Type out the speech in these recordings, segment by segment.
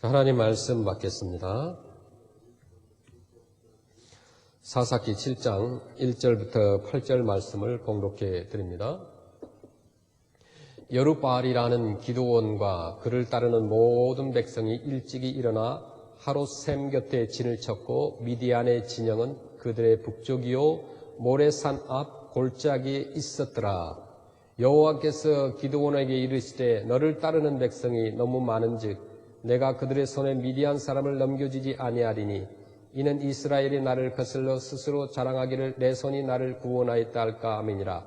하나님 말씀 받겠습니다. 사사기 7장 1절부터 8절 말씀을 봉독해 드립니다. 여룻바알이라는 기드온과 그를 따르는 모든 백성이 일찍이 일어나 하롯셈 곁에 진을 쳤고 미디안의 진영은 그들의 북쪽이요 모레산 앞 골짜기에 있었더라. 여호와께서 기드온에게 이르시되 너를 따르는 백성이 너무 많은즉 내가 그들의 손에 미디안 사람을 넘겨주지 아니하리니 이는 이스라엘이 나를 거슬러 스스로 자랑하기를 내 손이 나를 구원하였다 할까 함이니라.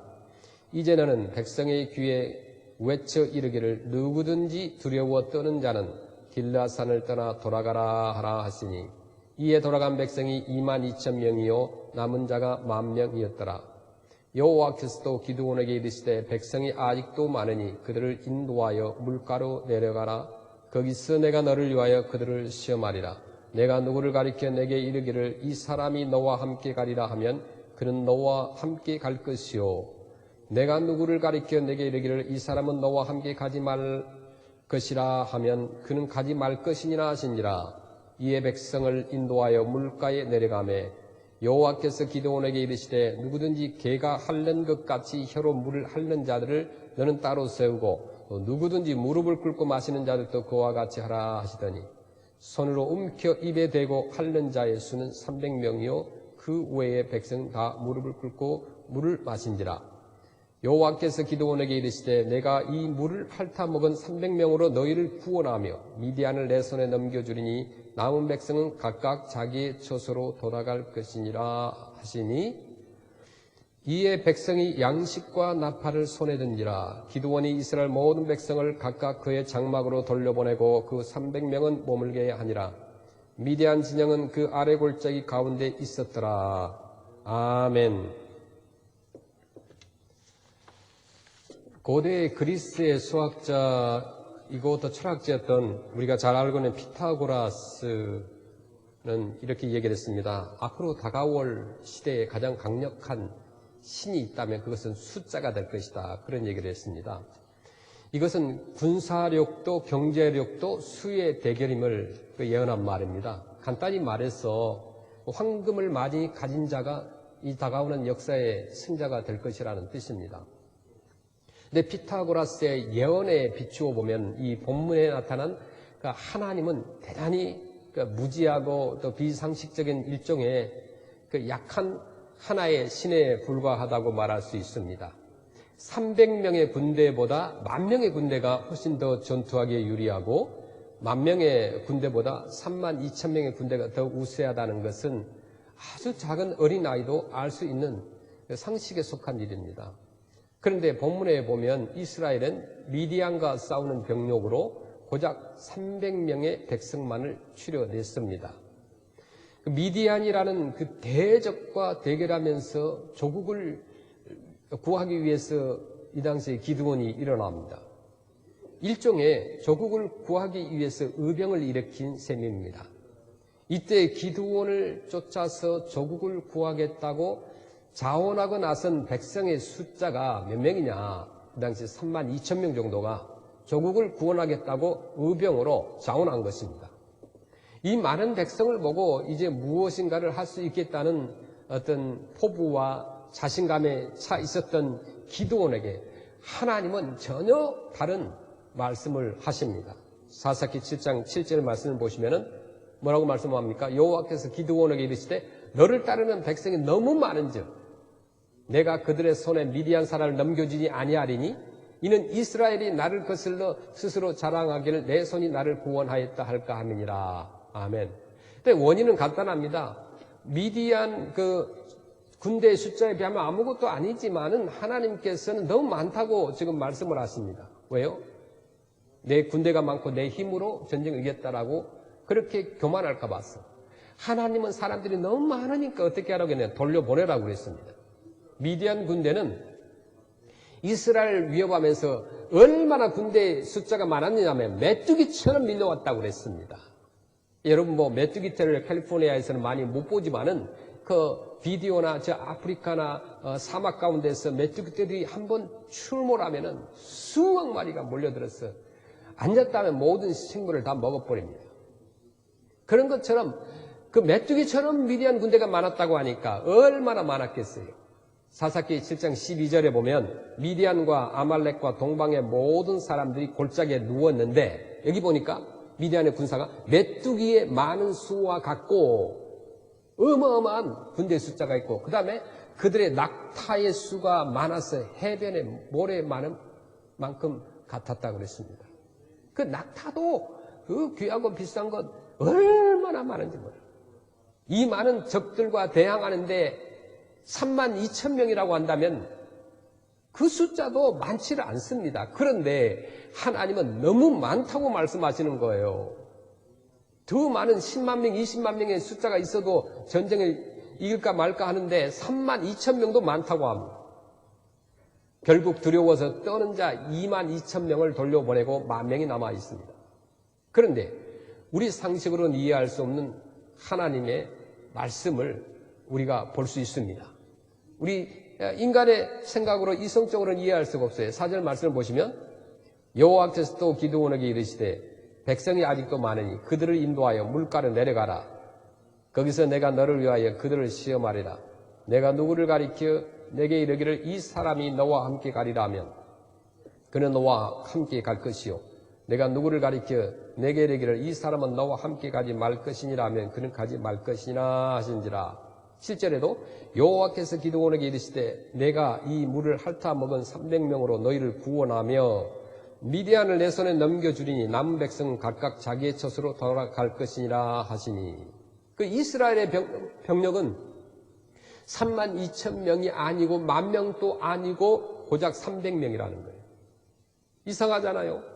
이제 너는 백성의 귀에 외쳐 이르기를 누구든지 두려워 떠는 자는 길라산을 떠나 돌아가라 하라 하시니 이에 돌아간 백성이 22,000명이요 남은 자가 10,000명이었더라. 여호와께서도 기드온에게 이르시되 백성이 아직도 많으니 그들을 인도하여 물가로 내려가라. 거기서 내가 너를 위하여 그들을 시험하리라. 내가 누구를 가리켜 내게 이르기를 이 사람이 너와 함께 가리라 하면 그는 너와 함께 갈 것이요 내가 누구를 가리켜 내게 이르기를 이 사람은 너와 함께 가지 말 것이라 하면 그는 가지 말 것이니라 하시니라. 이에 백성을 인도하여 물가에 내려가매 여호와께서 기드온에게 이르시되 누구든지 개가 핥는 것 같이 혀로 물을 핥는 자들을 너는 따로 세우고 누구든지 무릎을 꿇고 마시는 자들도 그와 같이 하라 하시더니 손으로 움켜 입에 대고 핥는 자의 수는 300명이요 그 외의 백성 다 무릎을 꿇고 물을 마신지라. 여호와께서 기드온에게 이르시되 내가 이 물을 핥아 먹은 300명으로 너희를 구원하며 미디안을 내 손에 넘겨주리니 남은 백성은 각각 자기의 처소로 돌아갈 것이니라 하시니 이에 백성이 양식과 나팔을 손에 든지라. 기드온이 이스라엘 모든 백성을 각각 그의 장막으로 돌려보내고 그 300명은 머물게 하니라. 미디안 진영은 그 아래 골짜기 가운데 있었더라. 아멘. 고대 그리스의 수학자이고 또 철학자였던 우리가 잘 알고 있는 피타고라스는 이렇게 얘기를 했습니다. 앞으로 다가올 시대에 가장 강력한 신이 있다면 그것은 숫자가 될 것이다. 그런 얘기를 했습니다. 이것은 군사력도 경제력도 수의 대결임을 예언한 말입니다. 간단히 말해서 황금을 많이 가진 자가 이 다가오는 역사의 승자가 될 것이라는 뜻입니다. 근데 피타고라스의 예언에 비추어 보면 이 본문에 나타난 하나님은 대단히 무지하고 또 비상식적인 일종의 약한 하나의 신에 불과하다고 말할 수 있습니다. 300명의 군대보다 10,000명의 군대가 훨씬 더 전투하기에 유리하고 10,000명의 군대보다 32,000명의 군대가 더 우세하다는 것은 아주 작은 어린아이도 알 수 있는 상식에 속한 일입니다. 그런데 본문에 보면 이스라엘은 미디안과 싸우는 병력으로 고작 300명의 백성만을 추려냈습니다. 미디안이라는 그 대적과 대결하면서 조국을 구하기 위해서 이 당시에 기드온이 일어납니다. 일종의 조국을 구하기 위해서 의병을 일으킨 셈입니다. 이때 기드온을 쫓아서 조국을 구하겠다고 자원하고 나선 백성의 숫자가 몇 명이냐? 그 당시 32,000명 정도가 조국을 구원하겠다고 의병으로 자원한 것입니다. 이 많은 백성을 보고 이제 무엇인가를 할 수 있겠다는 어떤 포부와 자신감에 차 있었던 기드온에게 하나님은 전혀 다른 말씀을 하십니다. 사사기 7장 7절 말씀을 보시면은 뭐라고 말씀합니까? 여호와께서 기드온에게 이르시되 너를 따르는 백성이 너무 많은즉 내가 그들의 손에 미디안 사람을 넘겨주지 아니하리니 이는 이스라엘이 나를 거슬러 스스로 자랑하기를 내 손이 나를 구원하였다 할까 함이니라. 아멘. 근데 원인은 간단합니다. 미디안 군대의 숫자에 비하면 아무것도 아니지만은 하나님께서는 너무 많다고 지금 말씀을 하십니다. 왜요? 내 군대가 많고 내 힘으로 전쟁을 이겼다라고 그렇게 교만할까 봐서. 하나님은 사람들이 너무 많으니까 어떻게 하라고 했냐면 돌려보내라고 그랬습니다. 미디안 군대는 이스라엘을 위협하면서 얼마나 군대 숫자가 많았느냐면 메뚜기처럼 밀려왔다고 그랬습니다. 여러분 메뚜기 떼를 캘리포니아에서는 많이 못 보지만은 그 비디오나 저 아프리카나 사막 가운데서 메뚜기 떼들이 한번 출몰하면은 수억 마리가 몰려들어서 앉았다면 모든 식물을 다 먹어버립니다. 그런 것처럼 그 메뚜기처럼 미디안 군대가 많았다고 하니까 얼마나 많았겠어요. 사사기 7장 12절에 보면 미디안과 아말렉과 동방의 모든 사람들이 골짜기에 누웠는데 여기 보니까 미디안의 군사가 메뚜기의 많은 수와 같고 어마어마한 군대 숫자가 있고 그 다음에 그들의 낙타의 수가 많아서 해변의 모래 많은 만큼 같았다고 그랬습니다. 그 낙타도 그 귀하고 비싼 것 얼마나 많은지 몰라요. 이 많은 적들과 대항하는데 32,000명이라고 한다면 그 숫자도 많지를 않습니다. 그런데 하나님은 너무 많다고 말씀하시는 거예요. 더 많은 10만 명, 20만 명의 숫자가 있어도 전쟁을 이길까 말까 하는데 32,000명도 많다고 합니다. 결국 두려워서 떠는 자 22,000명을 돌려보내고 10,000명이 남아 있습니다. 그런데 우리 상식으로는 이해할 수 없는 하나님의 말씀을 우리가 볼 수 있습니다. 우리 인간의 생각으로 이성적으로는 이해할 수가 없어요. 4절 말씀을 보시면 여호와께서 또 기드온에게 이르시되 백성이 아직도 많으니 그들을 인도하여 물가로 내려가라. 거기서 내가 너를 위하여 그들을 시험하리라. 내가 누구를 가리켜 내게 이르기를 이 사람이 너와 함께 가리라 하면 그는 너와 함께 갈 것이요 내가 누구를 가리켜 내게 이르기를 이 사람은 너와 함께 가지 말 것이니라 하면 그는 가지 말 것이나 하신지라. 7절에도 여호와께서 기드온에게 이르시되 내가 이 물을 핥아 먹은 300명으로 너희를 구원하며 미디안을 내 손에 넘겨주리니 남은 백성은 각각 자기의 처소로 돌아갈 것이니라 하시니 그 이스라엘의 병력은 32,000명이 아니고 10,000명도 아니고 고작 300명이라는 거예요. 이상하잖아요.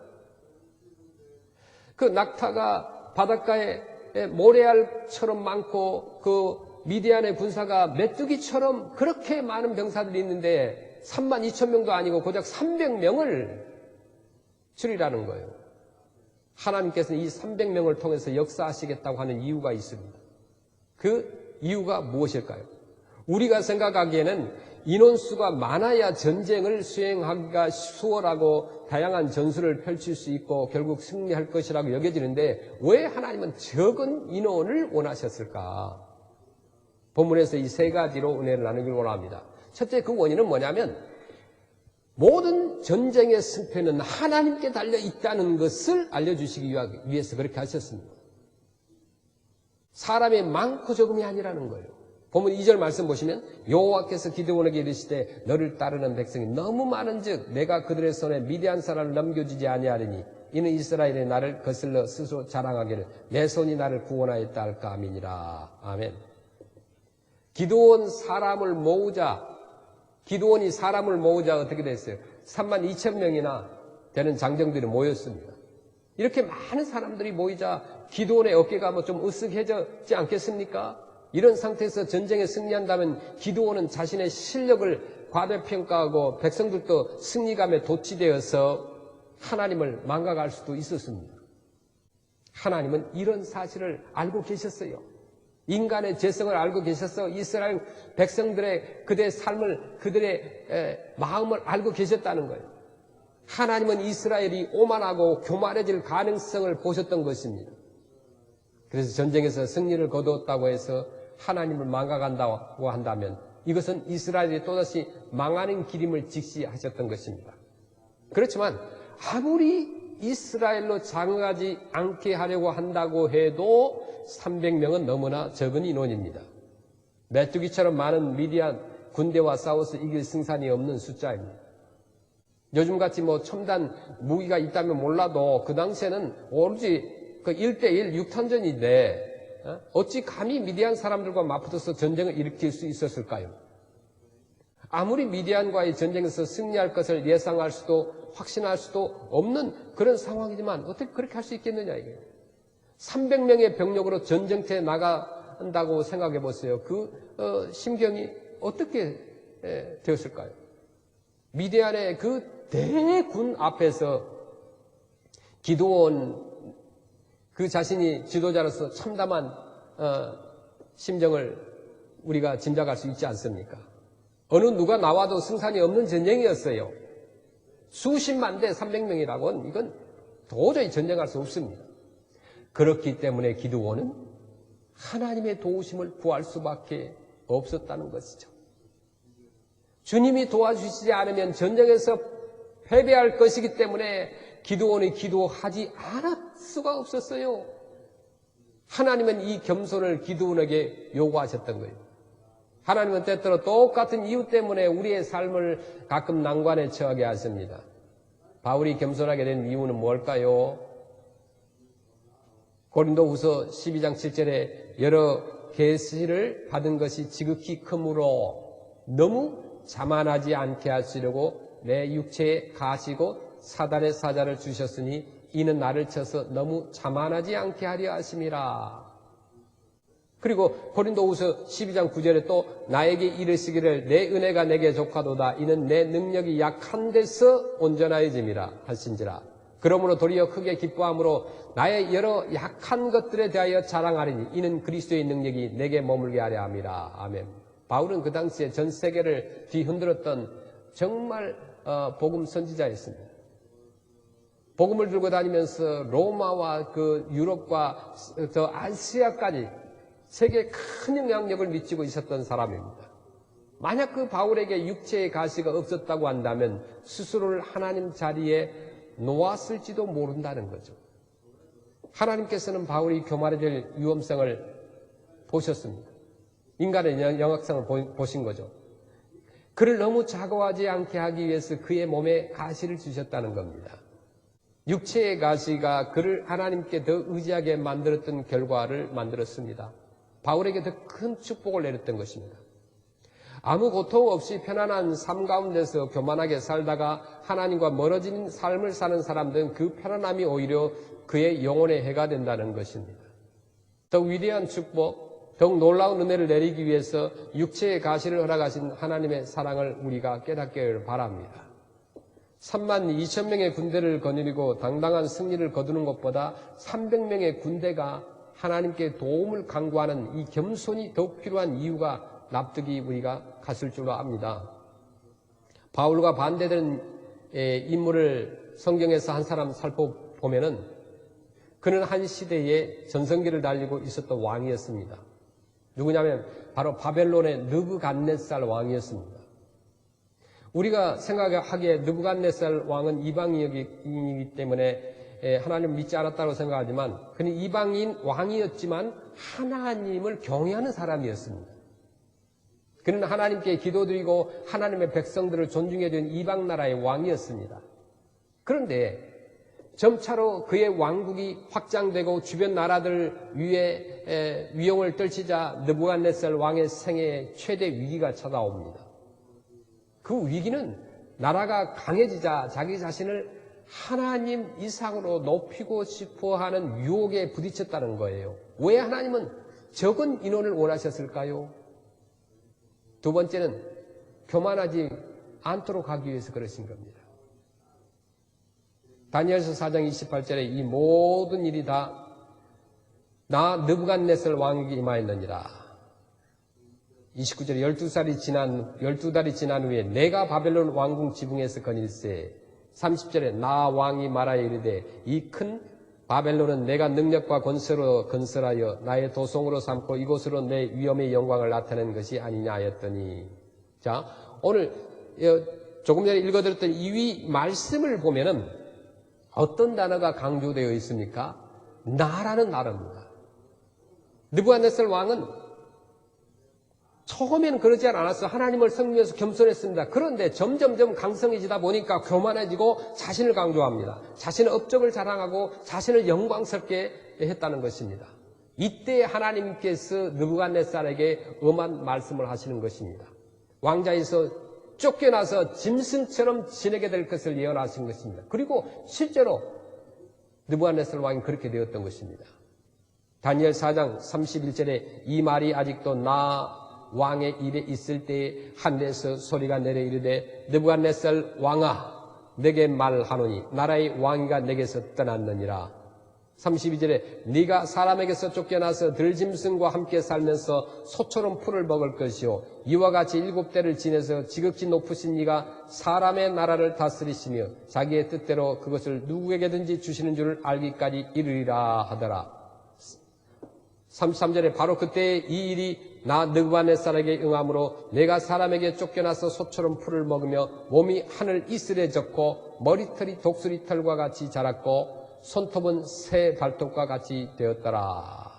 그 낙타가 바닷가에 모래알처럼 많고 그 미디안의 군사가 메뚜기처럼 그렇게 많은 병사들이 있는데 32,000명도 아니고 고작 300명을 줄이라는 거예요. 하나님께서는 이 300명을 통해서 역사하시겠다고 하는 이유가 있습니다. 그 이유가 무엇일까요? 우리가 생각하기에는 인원수가 많아야 전쟁을 수행하기가 수월하고 다양한 전술을 펼칠 수 있고 결국 승리할 것이라고 여겨지는데 왜 하나님은 적은 인원을 원하셨을까? 본문에서 이 세 가지로 은혜를 나누길 원합니다. 첫째, 그 원인은 뭐냐면 모든 전쟁의 승패는 하나님께 달려 있다는 것을 알려주시기 위해서 그렇게 하셨습니다. 사람의 많고 적음이 아니라는 거예요. 본문 2절 말씀 보시면 여호와께서 기드온에게 이르시되 너를 따르는 백성이 너무 많은즉 내가 그들의 손에 미디안 사람을 넘겨주지 아니하리니 이는 이스라엘이 나를 거슬러 스스로 자랑하기를 내 손이 나를 구원하였다 할까 함이니라. 아멘. 기드온이 사람을 모으자 어떻게 됐어요? 32,000명이나 되는 장정들이 모였습니다. 이렇게 많은 사람들이 모이자 기드온의 어깨가 좀 으쓱해지지 않겠습니까? 이런 상태에서 전쟁에 승리한다면 기드온은 자신의 실력을 과대평가하고 백성들도 승리감에 도취되어서 하나님을 망각할 수도 있었습니다. 하나님은 이런 사실을 알고 계셨어요. 인간의 죄성을 알고 계셔서 이스라엘 백성들의 그들의 삶을 그들의 마음을 알고 계셨다는 거예요. 하나님은 이스라엘이 오만하고 교만해질 가능성을 보셨던 것입니다. 그래서 전쟁에서 승리를 거두었다고 해서 하나님을 망각한다고 한다면 이것은 이스라엘이 또다시 망하는 길임을 직시하셨던 것입니다. 그렇지만 아무리 이스라엘로 장악하지 않게 하려고 한다고 해도 300명은 너무나 적은 인원입니다. 메뚜기처럼 많은 미디안 군대와 싸워서 이길 승산이 없는 숫자입니다. 요즘같이 첨단 무기가 있다면 몰라도 그 당시에는 오로지 그 1대1 육탄전인데 어찌 감히 미디안 사람들과 맞붙어서 전쟁을 일으킬 수 있었을까요? 아무리 미디안과의 전쟁에서 승리할 것을 예상할 수도 확신할 수도 없는 그런 상황이지만 어떻게 그렇게 할 수 있겠느냐 이게. 300명의 병력으로 전쟁터에 나간다고 생각해 보세요. 그 심경이 어떻게 되었을까요? 미디안의 그 대군 앞에서 기드온 그 자신이 지도자로서 참담한 심정을 우리가 짐작할 수 있지 않습니까? 어느 누가 나와도 승산이 없는 전쟁이었어요. 수십만 대 300명이라고는 이건 도저히 전쟁할 수 없습니다. 그렇기 때문에 기드온은 하나님의 도우심을 구할 수밖에 없었다는 것이죠. 주님이 도와주시지 않으면 전쟁에서 패배할 것이기 때문에 기드온이 기도하지 않을 수가 없었어요. 하나님은 이 겸손을 기드온에게 요구하셨던 거예요. 하나님은 때때로 똑같은 이유 때문에 우리의 삶을 가끔 난관에 처하게 하십니다. 바울이 겸손하게 된 이유는 뭘까요? 고린도후서 12장 7절에 여러 계시를 받은 것이 지극히 크므로 너무 자만하지 않게 하시려고 내 육체에 가시고 사단의 사자를 주셨으니 이는 나를 쳐서 너무 자만하지 않게 하려 하심이라. 그리고 고린도후서 12장 9절에 또 나에게 이르시기를 내 은혜가 내게 족하도다 이는 내 능력이 약한 데서 온전하여짐이라 하신지라. 그러므로 도리어 크게 기뻐함으로 나의 여러 약한 것들에 대하여 자랑하리니 이는 그리스도의 능력이 내게 머물게 하려 함이라. 아멘. 바울은 그 당시에 전 세계를 뒤흔들었던 정말 복음 선지자였습니다. 복음을 들고 다니면서 로마와 그 유럽과 저 아시아까지 세계에 큰 영향력을 미치고 있었던 사람입니다. 만약 그 바울에게 육체의 가시가 없었다고 한다면 스스로를 하나님 자리에 놓았을지도 모른다는 거죠. 하나님께서는 바울이 교만해질 위험성을 보셨습니다. 인간의 영악성을 보신 거죠. 그를 너무 자고하지 않게 하기 위해서 그의 몸에 가시를 주셨다는 겁니다. 육체의 가시가 그를 하나님께 더 의지하게 만들었던 결과를 만들었습니다. 바울에게 더 큰 축복을 내렸던 것입니다. 아무 고통 없이 편안한 삶 가운데서 교만하게 살다가 하나님과 멀어진 삶을 사는 사람들은 그 편안함이 오히려 그의 영혼의 해가 된다는 것입니다. 더욱 위대한 축복, 더욱 놀라운 은혜를 내리기 위해서 육체의 가시를 허락하신 하나님의 사랑을 우리가 깨닫기를 바랍니다. 3만 2천 명의 군대를 거느리고 당당한 승리를 거두는 것보다 300명의 군대가 하나님께 도움을 간구하는 이 겸손이 더욱 필요한 이유가 납득이 우리가 갔을 줄로 압니다. 바울과 반대되는 인물을 성경에서 한 사람 살펴보면은 그는 한 시대에 전성기를 달리고 있었던 왕이었습니다. 누구냐면 바로 바벨론의 느부갓네살 왕이었습니다. 우리가 생각하기에 느부갓네살 왕은 이방인이기 때문에 하나님을 믿지 않았다고 생각하지만 그는 이방인 왕이었지만 하나님을 경외하는 사람이었습니다. 그는 하나님께 기도드리고 하나님의 백성들을 존중해준 이방 나라의 왕이었습니다. 그런데 점차로 그의 왕국이 확장되고 주변 나라들 위에 위용을 떨치자 느부갓네살 왕의 생애에 최대 위기가 찾아옵니다. 그 위기는 나라가 강해지자 자기 자신을 하나님 이상으로 높이고 싶어 하는 유혹에 부딪혔다는 거예요. 왜 하나님은 적은 인원을 원하셨을까요? 두 번째는 교만하지 않도록 하기 위해서 그러신 겁니다. 다니엘서 4장 28절에 이 모든 일이 다 나 느부갓네살 왕에게 임하였느니라. 29절에 12달이 지난 후에 내가 바벨론 왕궁 지붕에서 거닐세. 30절에 나 왕이 말하여 이르되 이 큰 바벨론은 내가 능력과 권세로 건설하여 나의 도성으로 삼고 이곳으로 내 위엄의 영광을 나타낸 것이 아니냐 하였더니. 자, 오늘 조금 전에 읽어드렸던 이 말씀을 보면은 어떤 단어가 강조되어 있습니까? 나라는 단어입니다. 느부갓네살 왕은 처음에는 그러지 않았어요. 하나님을 섬기면서 겸손했습니다. 그런데 점점점 강성해지다 보니까 교만해지고 자신을 강조합니다. 자신의 업적을 자랑하고 자신을 영광스럽게 했다는 것입니다. 이때 하나님께서 느부갓네살에게 엄한 말씀을 하시는 것입니다. 왕자에서 쫓겨나서 짐승처럼 지내게 될 것을 예언하신 것입니다. 그리고 실제로 느부갓네살 왕이 그렇게 되었던 것입니다. 다니엘 4장 31절에 이 말이 아직도 나 왕의 입에 있을 때에 하늘에서 소리가 내려 이르되 느부갓네살 왕아 내게 말하노니 나라의 왕이가 내게서 떠났느니라. 32절에 네가 사람에게서 쫓겨나서 들짐승과 함께 살면서 소처럼 풀을 먹을 것이요 이와 같이 7대를 지내서 지극히 높으신 네가 사람의 나라를 다스리시며 자기의 뜻대로 그것을 누구에게든지 주시는 줄 알기까지 이르리라 하더라. 33절에 바로 그때 이 일이 나 느부갓네살에게 응함으로 내가 사람에게 쫓겨나서 소처럼 풀을 먹으며 몸이 하늘 이슬에 젖고 머리털이 독수리 털과 같이 자랐고 손톱은 새 발톱과 같이 되었더라.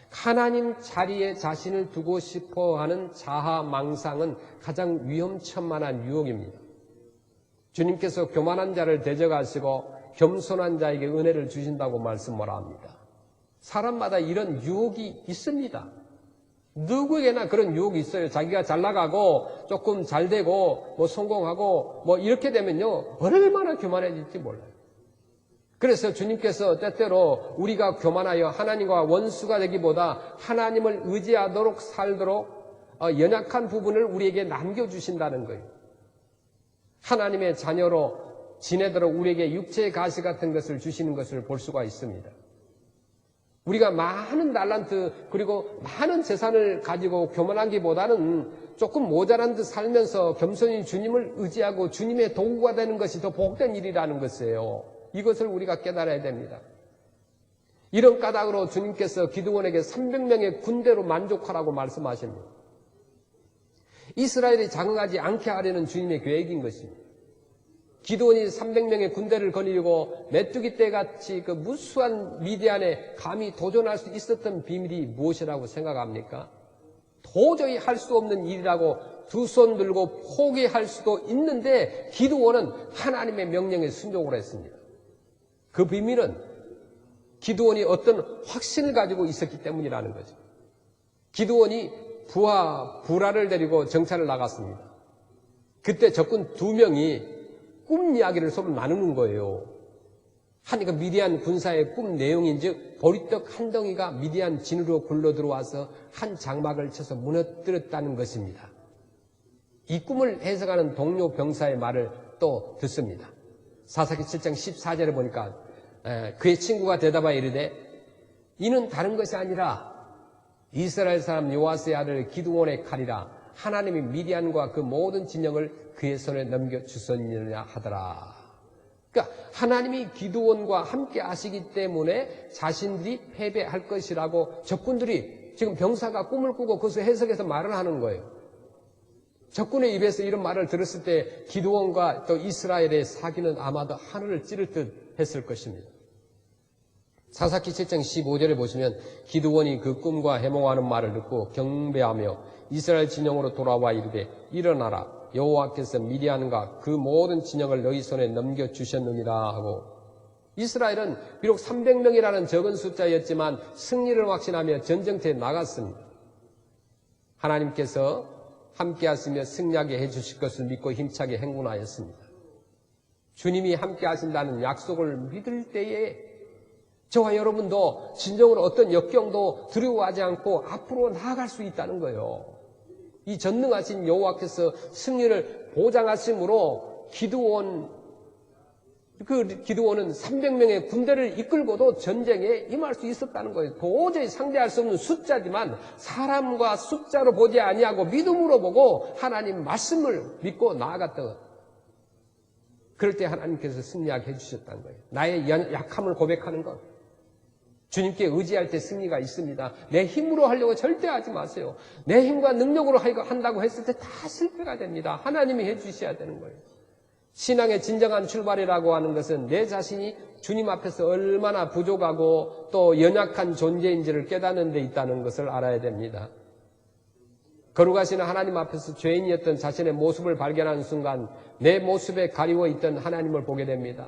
하나님 자리에 자신을 두고 싶어하는 자아망상은 가장 위험천만한 유혹입니다. 주님께서 교만한 자를 대적하시고 겸손한 자에게 은혜를 주신다고 말씀을 합니다. 사람마다 이런 유혹이 있습니다. 누구에게나 그런 유혹이 있어요. 자기가 잘 나가고 조금 잘 되고 성공하고 이렇게 되면요 얼마나 교만해질지 몰라요. 그래서 주님께서 때때로 우리가 교만하여 하나님과 원수가 되기보다 하나님을 의지하도록 살도록 연약한 부분을 우리에게 남겨주신다는 거예요. 하나님의 자녀로 지내도록 우리에게 육체의 가시 같은 것을 주시는 것을 볼 수가 있습니다. 우리가 많은 달란트 그리고 많은 재산을 가지고 교만하기보다는 조금 모자란 듯 살면서 겸손히 주님을 의지하고 주님의 도구가 되는 것이 더 복된 일이라는 것이에요. 이것을 우리가 깨달아야 됩니다. 이런 까닭으로 주님께서 기드온에게 300명의 군대로 만족하라고 말씀하십니다. 이스라엘이 장악하지 않게 하려는 주님의 계획인 것입니다. 기드온이 300명의 군대를 거느리고 메뚜기 떼같이 그 무수한 미디안에 감히 도전할 수 있었던 비밀이 무엇이라고 생각합니까? 도저히 할 수 없는 일이라고 두 손 들고 포기할 수도 있는데 기드온은 하나님의 명령에 순종을 했습니다. 그 비밀은 기드온이 어떤 확신을 가지고 있었기 때문이라는 거죠. 기드온이 부하를 데리고 정찰을 나갔습니다. 그때 적군 2명이 꿈 이야기를 서로 나누는 거예요. 하니까 미디안 군사의 꿈 내용인즉 보리떡 한 덩이가 미디안 진으로 굴러 들어와서 한 장막을 쳐서 무너뜨렸다는 것입니다. 이 꿈을 해석하는 동료 병사의 말을 또 듣습니다. 사사기 7장 14절에 보니까 그의 친구가 대답하여 이르되 이는 다른 것이 아니라 이스라엘 사람 요아스의 아들 기드온의 칼이라 하나님이 미디안과 그 모든 진영을 그의 손에 넘겨주셨느냐 하더라. 그러니까 하나님이 기드온과 함께 하시기 때문에 자신들이 패배할 것이라고 적군들이 지금 병사가 꿈을 꾸고 그것을 해석해서 말을 하는 거예요. 적군의 입에서 이런 말을 들었을 때 기드온과 또 이스라엘의 사기는 아마도 하늘을 찌를 듯 했을 것입니다. 사사기 7장 15절에 보시면 기드온이 그 꿈과 해몽하는 말을 듣고 경배하며 이스라엘 진영으로 돌아와 이르되 일어나라 여호와께서 미디안과 그 모든 진영을 너희 손에 넘겨주셨느니라 하고 이스라엘은 비록 300명이라는 적은 숫자였지만 승리를 확신하며 전쟁터에 나갔습니다. 하나님께서 함께 하시며 승리하게 해주실 것을 믿고 힘차게 행군하였습니다. 주님이 함께 하신다는 약속을 믿을 때에 저와 여러분도 진정으로 어떤 역경도 두려워하지 않고 앞으로 나아갈 수 있다는 거예요. 이 전능하신 여호와께서 승리를 보장하심으로 기드온은 300명의 군대를 이끌고도 전쟁에 임할 수 있었다는 거예요. 도저히 상대할 수 없는 숫자지만 사람과 숫자로 보지 아니하고 믿음으로 보고 하나님 말씀을 믿고 나아갔던 그럴 때 하나님께서 승리하게 해주셨다는 거예요. 나의 약함을 고백하는 것. 주님께 의지할 때 승리가 있습니다. 내 힘으로 하려고 절대 하지 마세요. 내 힘과 능력으로 한다고 했을 때 다 실패가 됩니다. 하나님이 해주셔야 되는 거예요. 신앙의 진정한 출발이라고 하는 것은 내 자신이 주님 앞에서 얼마나 부족하고 또 연약한 존재인지를 깨닫는 데 있다는 것을 알아야 됩니다. 거룩하시는 하나님 앞에서 죄인이었던 자신의 모습을 발견하는 순간 내 모습에 가리워 있던 하나님을 보게 됩니다.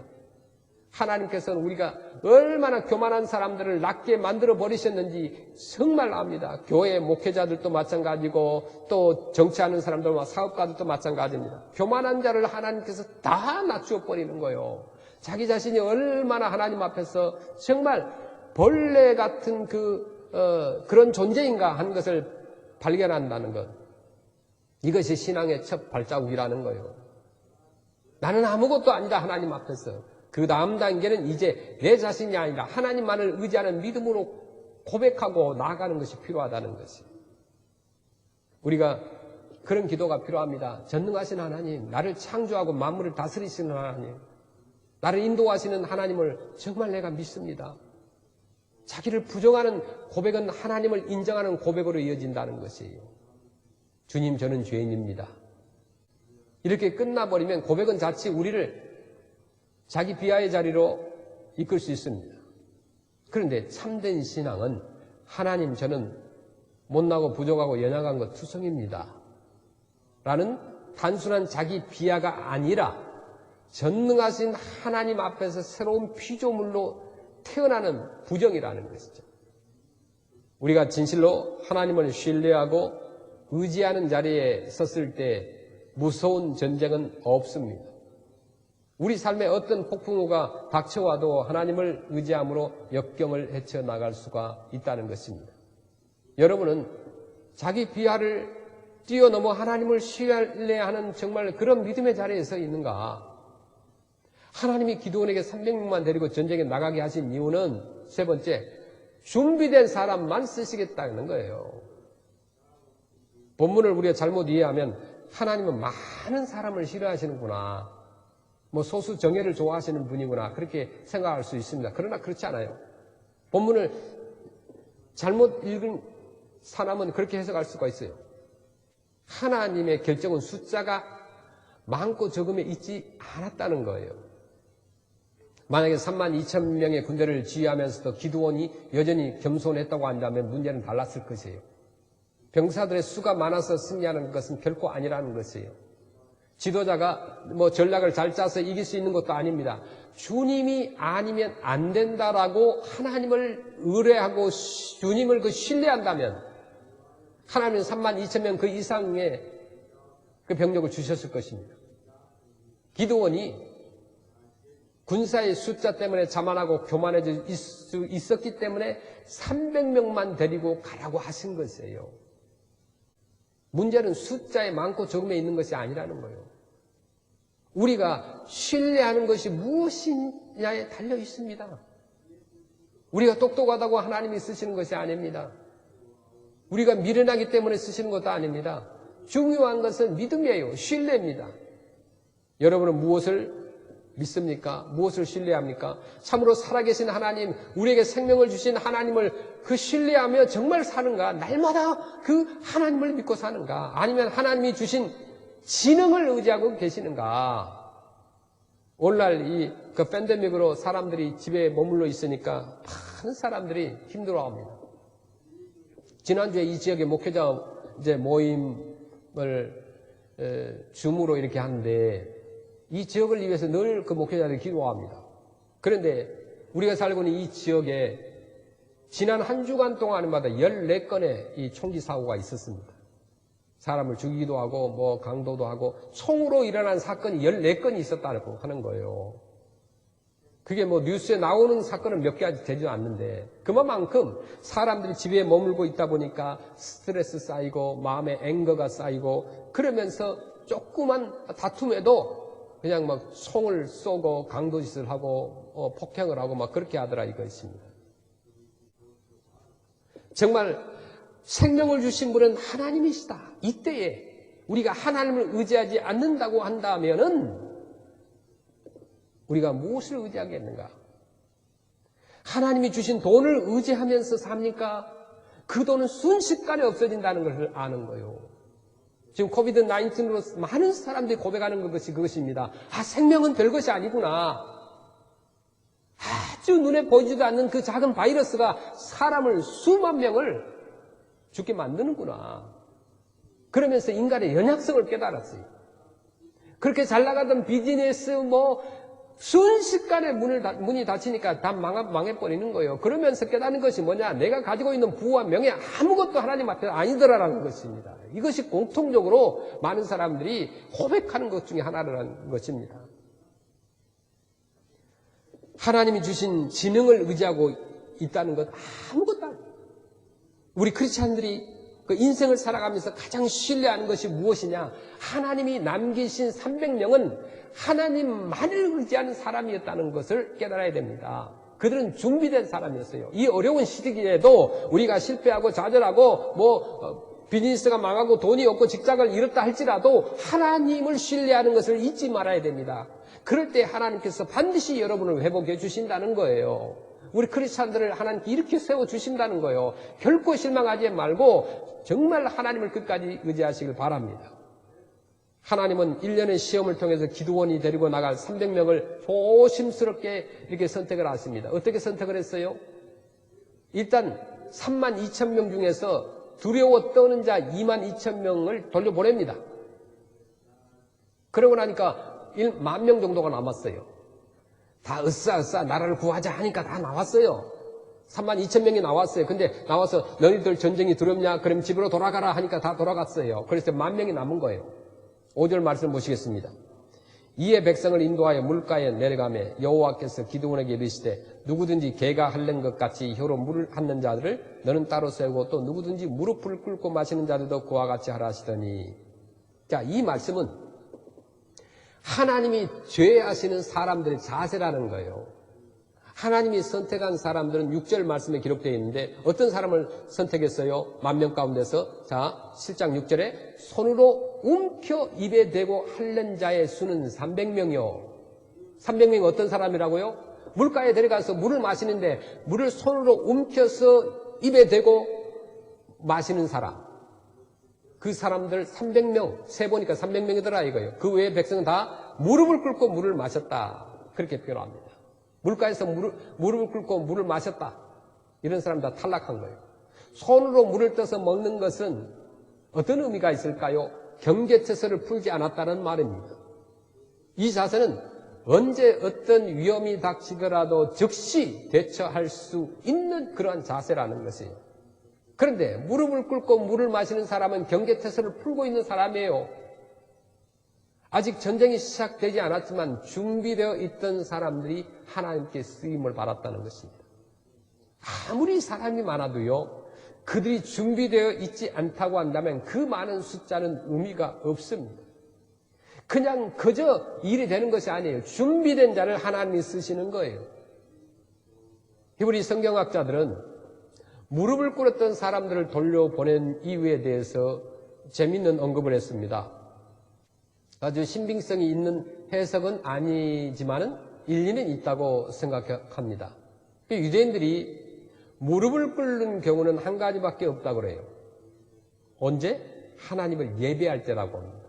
하나님께서는 우리가 얼마나 교만한 사람들을 낮게 만들어 버리셨는지 정말 압니다. 교회 목회자들도 마찬가지고 또 정치하는 사람들과 사업가들도 마찬가지입니다. 교만한 자를 하나님께서 다 낮추어 버리는 거예요. 자기 자신이 얼마나 하나님 앞에서 정말 벌레 같은 그런 존재인가 하는 것을 발견한다는 것. 이것이 신앙의 첫 발자국이라는 거예요. 나는 아무것도 아니다 하나님 앞에서. 그 다음 단계는 이제 내 자신이 아니라 하나님만을 의지하는 믿음으로 고백하고 나아가는 것이 필요하다는 것이에요. 우리가 그런 기도가 필요합니다. 전능하신 하나님, 나를 창조하고 만물을 다스리시는 하나님, 나를 인도하시는 하나님을 정말 내가 믿습니다. 자기를 부정하는 고백은 하나님을 인정하는 고백으로 이어진다는 것이에요. 주님, 저는 죄인입니다. 이렇게 끝나버리면 고백은 자칫 우리를 자기 비하의 자리로 이끌 수 있습니다. 그런데 참된 신앙은 하나님, 저는 못나고 부족하고 연약한 것 투성입니다. 라는 단순한 자기 비하가 아니라 전능하신 하나님 앞에서 새로운 피조물로 태어나는 부정이라는 것이죠. 우리가 진실로 하나님을 신뢰하고 의지하는 자리에 섰을 때 무서운 전쟁은 없습니다. 우리 삶에 어떤 폭풍우가 닥쳐와도 하나님을 의지함으로 역경을 헤쳐나갈 수가 있다는 것입니다. 여러분은 자기 비하를 뛰어넘어 하나님을 신뢰하는 정말 그런 믿음의 자리에 서 있는가? 하나님이 기드온에게 300명만 데리고 전쟁에 나가게 하신 이유는 세 번째, 준비된 사람만 쓰시겠다는 거예요. 본문을 우리가 잘못 이해하면 하나님은 많은 사람을 싫어하시는구나, 소수 정예를 좋아하시는 분이구나, 그렇게 생각할 수 있습니다. 그러나 그렇지 않아요. 본문을 잘못 읽은 사람은 그렇게 해석할 수가 있어요. 하나님의 결정은 숫자가 많고 적음에 있지 않았다는 거예요. 만약에 32,000명의 군대를 지휘하면서도 기드온이 여전히 겸손했다고 한다면 문제는 달랐을 것이에요. 병사들의 수가 많아서 승리하는 것은 결코 아니라는 것이에요. 지도자가 전략을 잘 짜서 이길 수 있는 것도 아닙니다. 주님이 아니면 안 된다라고 하나님을 의뢰하고 주님을 신뢰한다면 하나님은 32,000명 그 이상의 그 병력을 주셨을 것입니다. 기드온이 군사의 숫자 때문에 자만하고 교만해져 있었기 때문에 300명만 데리고 가라고 하신 것이에요. 문제는 숫자에 많고 적음에 있는 것이 아니라는 거예요. 우리가 신뢰하는 것이 무엇이냐에 달려 있습니다. 우리가 똑똑하다고 하나님이 쓰시는 것이 아닙니다. 우리가 미련하기 때문에 쓰시는 것도 아닙니다. 중요한 것은 믿음이에요. 신뢰입니다. 여러분은 무엇을 믿습니까? 무엇을 신뢰합니까? 참으로 살아계신 하나님, 우리에게 생명을 주신 하나님을 그 신뢰하며 정말 사는가? 날마다 그 하나님을 믿고 사는가? 아니면 하나님이 주신 지능을 의지하고 계시는가? 오늘날 그 팬데믹으로 사람들이 집에 머물러 있으니까 많은 사람들이 힘들어합니다. 지난주에 이 지역의 목회자 모임을 줌으로 이렇게 하는데 이 지역을 위해서 늘 그 목회자들이 기도합니다. 그런데 우리가 살고 있는 이 지역에 지난 한 주간 동안마다 14건의 이 총기 사고가 있었습니다. 사람을 죽이기도 하고 강도도 하고 총으로 일어난 사건이 14건이 있었다고 하는 거예요. 그게 뉴스에 나오는 사건은 몇 개 되지 않는데 그만큼 사람들이 집에 머물고 있다 보니까 스트레스 쌓이고 마음에 앵거가 쌓이고 그러면서 조그만 다툼에도 그냥 총을 쏘고 강도짓을 하고 폭행을 하고 그렇게 하더라 이것입니다. 정말 생명을 주신 분은 하나님이시다. 이때에 우리가 하나님을 의지하지 않는다고 한다면은 우리가 무엇을 의지하겠는가? 하나님이 주신 돈을 의지하면서 삽니까? 그 돈은 순식간에 없어진다는 것을 아는 거예요. 지금 코비드-19로 많은 사람들이 고백하는 것이 그것입니다. 생명은 별것이 아니구나. 아주 눈에 보이지도 않는 그 작은 바이러스가 사람을 수만 명을 죽게 만드는구나. 그러면서 인간의 연약성을 깨달았어요. 그렇게 잘 나가던 비즈니스 순식간에 문이 닫히니까 다 망해버리는 거예요. 그러면서 깨닫는 것이 뭐냐? 내가 가지고 있는 부와 명예 아무것도 하나님 앞에 아니더라라는 것입니다. 이것이 공통적으로 많은 사람들이 고백하는 것 중에 하나라는 것입니다. 하나님이 주신 지능을 의지하고 있다는 것 아무것도 아니에요. 우리 크리스찬들이 그 인생을 살아가면서 가장 신뢰하는 것이 무엇이냐? 하나님이 남기신 300명은 하나님만을 의지하는 사람이었다는 것을 깨달아야 됩니다. 그들은 준비된 사람이었어요. 이 어려운 시기에도 우리가 실패하고 좌절하고 비즈니스가 망하고 돈이 없고 직장을 잃었다 할지라도 하나님을 신뢰하는 것을 잊지 말아야 됩니다. 그럴 때 하나님께서 반드시 여러분을 회복해 주신다는 거예요. 우리 크리스찬들을 하나님께 이렇게 세워주신다는 거예요. 결코 실망하지 말고 정말 하나님을 끝까지 의지하시길 바랍니다. 하나님은 1년의 시험을 통해서 기드온이 데리고 나갈 300명을 조심스럽게 이렇게 선택을 하십니다. 어떻게 선택을 했어요? 일단 32,000명 중에서 두려워 떠는 자 22,000명을 돌려보냅니다. 그러고 나니까 10,000명 정도가 남았어요. 다 으쌰으쌰 나라를 구하자 하니까 다 나왔어요. 32,000명이 나왔어요. 근데 나와서 너희들 전쟁이 두렵냐? 그럼 집으로 돌아가라 하니까 다 돌아갔어요. 그래서 10,000명이 남은 거예요. 5절 말씀 보시겠습니다. 이에 백성을 인도하여 물가에 내려가매 여호와께서 기드온에게 이르시되 누구든지 개가 핥는 것 같이 혀로 물을 핥는 자들을 너는 따로 세우고 또 누구든지 무릎을 꿇고 마시는 자들도 그와 같이 하라 하시더니, 자, 이 말씀은 하나님이 죄하시는 사람들의 자세라는 거예요. 하나님이 선택한 사람들은 6절 말씀에 기록되어 있는데 어떤 사람을 선택했어요? 10,000명 가운데서. 자, 7장 6절에 손으로 움켜 입에 대고 핥는 자의 수는 300명이요. 300명이 어떤 사람이라고요? 물가에 데려가서 물을 마시는데 물을 손으로 움켜서 입에 대고 마시는 사람. 그 사람들 300명, 세보니까 300명이더라 이거예요. 그 외의 백성은 다 무릎을 꿇고 물을 마셨다. 그렇게 표현합니다. 물가에서 무릎을 꿇고 물을 마셨다. 이런 사람 다 탈락한 거예요. 손으로 물을 떠서 먹는 것은 어떤 의미가 있을까요? 경계처서를 풀지 않았다는 말입니다. 이 자세는 언제 어떤 위험이 닥치더라도 즉시 대처할 수 있는 그러한 자세라는 것이에요. 그런데 무릎을 꿇고 물을 마시는 사람은 경계처서를 풀고 있는 사람이에요. 아직 전쟁이 시작되지 않았지만 준비되어 있던 사람들이 하나님께 쓰임을 받았다는 것입니다. 아무리 사람이 많아도요, 그들이 준비되어 있지 않다고 한다면 그 많은 숫자는 의미가 없습니다. 그냥 그저 일이 되는 것이 아니에요. 준비된 자를 하나님이 쓰시는 거예요. 히브리 성경학자들은 무릎을 꿇었던 사람들을 돌려보낸 이유에 대해서 재미있는 언급을 했습니다. 아주 신빙성이 있는 해석은 아니지만은 일리는 있다고 생각합니다. 유대인들이 무릎을 꿇는 경우는 한 가지밖에 없다고 그래요. 언제? 하나님을 예배할 때라고 합니다.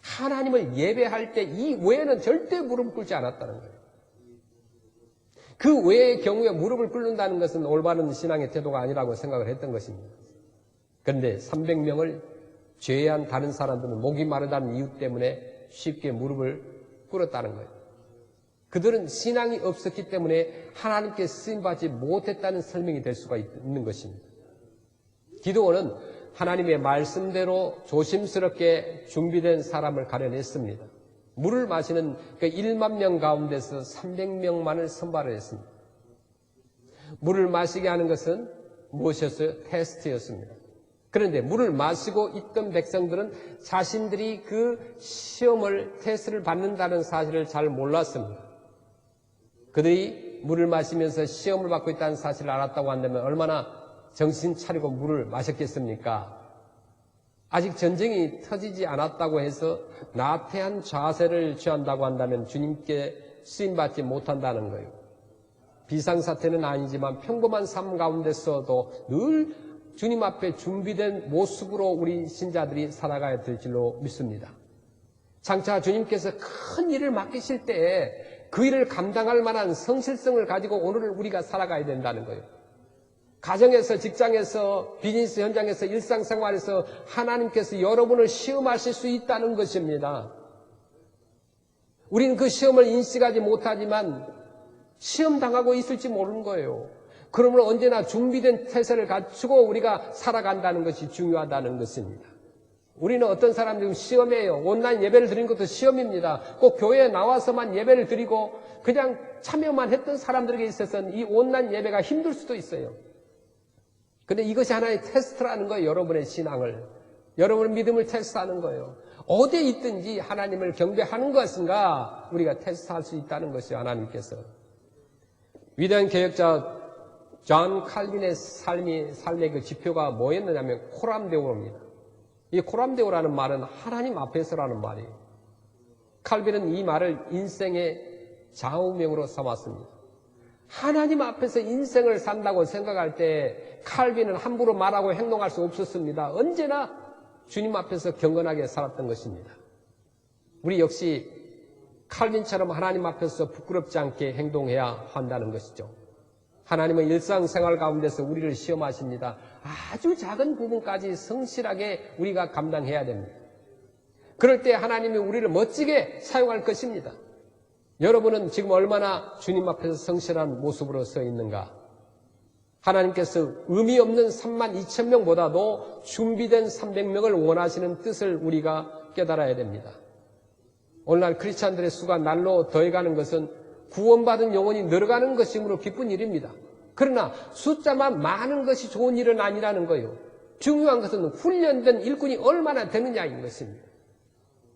하나님을 예배할 때 이 외에는 절대 무릎을 꿇지 않았다는 거예요. 그 외의 경우에 무릎을 꿇는다는 것은 올바른 신앙의 태도가 아니라고 생각을 했던 것입니다. 그런데 300명을 죄한 다른 사람들은 목이 마르다는 이유 때문에 쉽게 무릎을 꿇었다는 거예요. 그들은 신앙이 없었기 때문에 하나님께 쓰임받지 못했다는 설명이 될 수가 있는 것입니다. 기드온은 하나님의 말씀대로 조심스럽게 준비된 사람을 가려냈습니다. 물을 마시는 그 10,000명 가운데서 300명만을 선발을 했습니다. 물을 마시게 하는 것은 무엇이었어요? 테스트였습니다. 그런데 물을 마시고 있던 백성들은 자신들이 그 시험을, 테스트를 받는다는 사실을 잘 몰랐습니다. 그들이 물을 마시면서 시험을 받고 있다는 사실을 알았다고 한다면 얼마나 정신 차리고 물을 마셨겠습니까? 아직 전쟁이 터지지 않았다고 해서 나태한 자세를 취한다고 한다면 주님께 쓰임받지 못한다는 거예요. 비상사태는 아니지만 평범한 삶 가운데서도 늘 주님 앞에 준비된 모습으로 우리 신자들이 살아가야 될 줄로 믿습니다. 장차 주님께서 큰 일을 맡기실 때에 그 일을 감당할 만한 성실성을 가지고 오늘을 우리가 살아가야 된다는 거예요. 가정에서, 직장에서, 비즈니스 현장에서, 일상생활에서 하나님께서 여러분을 시험하실 수 있다는 것입니다. 우리는 그 시험을 인식하지 못하지만 시험당하고 있을지 모르는 거예요. 그러므로 언제나 준비된 태세를 갖추고 우리가 살아간다는 것이 중요하다는 것입니다. 우리는 어떤 사람들은 시험이에요. 온라인 예배를 드리는 것도 시험입니다. 꼭 교회에 나와서만 예배를 드리고 그냥 참여만 했던 사람들에게 있어서는 이 온라인 예배가 힘들 수도 있어요. 그런데 이것이 하나의 테스트라는 거예요. 여러분의 신앙을, 여러분의 믿음을 테스트하는 거예요. 어디에 있든지 하나님을 경배하는 것인가 우리가 테스트할 수 있다는 것이요. 하나님께서. 위대한 개혁자 존 칼빈의 삶의 그 지표가 뭐였느냐면 코람데오입니다. 이 코람데오라는 말은 하나님 앞에서라는 말이에요. 칼빈은 이 말을 인생의 좌우명으로 삼았습니다. 하나님 앞에서 인생을 산다고 생각할 때 칼빈은 함부로 말하고 행동할 수 없었습니다. 언제나 주님 앞에서 경건하게 살았던 것입니다. 우리 역시 칼빈처럼 하나님 앞에서 부끄럽지 않게 행동해야 한다는 것이죠. 하나님은 일상생활 가운데서 우리를 시험하십니다. 아주 작은 부분까지 성실하게 우리가 감당해야 됩니다. 그럴 때 하나님이 우리를 멋지게 사용할 것입니다. 여러분은 지금 얼마나 주님 앞에서 성실한 모습으로 서 있는가? 하나님께서 의미 없는 32,000명보다도 준비된 300명을 원하시는 뜻을 우리가 깨달아야 됩니다. 오늘날 크리스찬들의 수가 날로 더해가는 것은 구원받은 영혼이 늘어가는 것이므로 기쁜 일입니다. 그러나 숫자만 많은 것이 좋은 일은 아니라는 거예요. 중요한 것은 훈련된 일꾼이 얼마나 되느냐인 것입니다.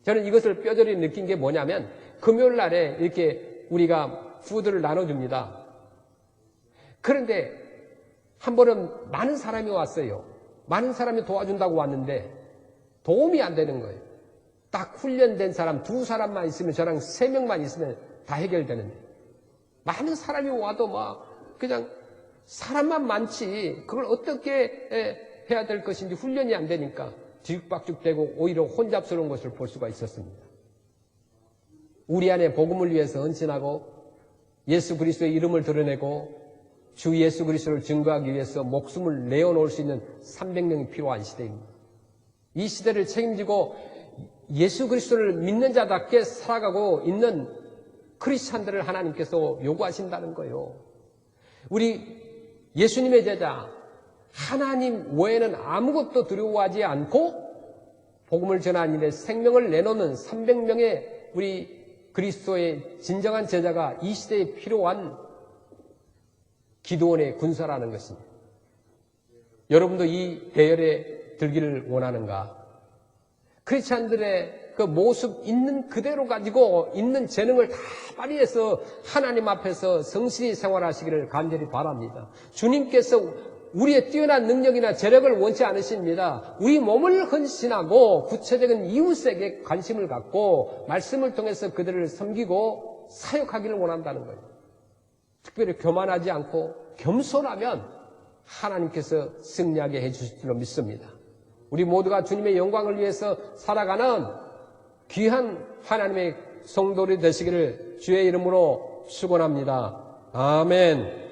저는 이것을 뼈저리 느낀 게 뭐냐면 금요일 날에 이렇게 우리가 푸드를 나눠줍니다. 그런데 한 번은 많은 사람이 왔어요. 많은 사람이 도와준다고 왔는데 도움이 안 되는 거예요. 딱 훈련된 사람 2사람만 있으면 저랑 3명만 있으면 다 해결되는데 많은 사람이 와도 막 그냥 사람만 많지 그걸 어떻게 해야 될 것인지 훈련이 안 되니까 뒤죽박죽되고 오히려 혼잡스러운 것을 볼 수가 있었습니다. 우리 안에 복음을 위해서 헌신하고 예수 그리스도의 이름을 드러내고 주 예수 그리스도를 증거하기 위해서 목숨을 내어놓을 수 있는 300명이 필요한 시대입니다. 이 시대를 책임지고 예수 그리스도를 믿는 자답게 살아가고 있는 크리스찬들을 하나님께서 요구하신다는 거예요. 우리 예수님의 제자 하나님 외에는 아무것도 두려워하지 않고 복음을 전하는 일에 생명을 내놓는 300명의 우리 그리스도의 진정한 제자가 이 시대에 필요한 기도원의 군사라는 것입니다. 여러분도 이 대열에 들기를 원하는가? 크리스찬들의 그 모습 있는 그대로 가지고 있는 재능을 다 발휘해서 하나님 앞에서 성실히 생활하시기를 간절히 바랍니다. 주님께서 우리의 뛰어난 능력이나 재력을 원치 않으십니다. 우리 몸을 헌신하고 구체적인 이웃에게 관심을 갖고 말씀을 통해서 그들을 섬기고 사역하기를 원한다는 거예요. 특별히 교만하지 않고 겸손하면 하나님께서 승리하게 해주실 줄로 믿습니다. 우리 모두가 주님의 영광을 위해서 살아가는 귀한 하나님의 성도들이 되시기를 주의 이름으로 축원합니다. 아멘.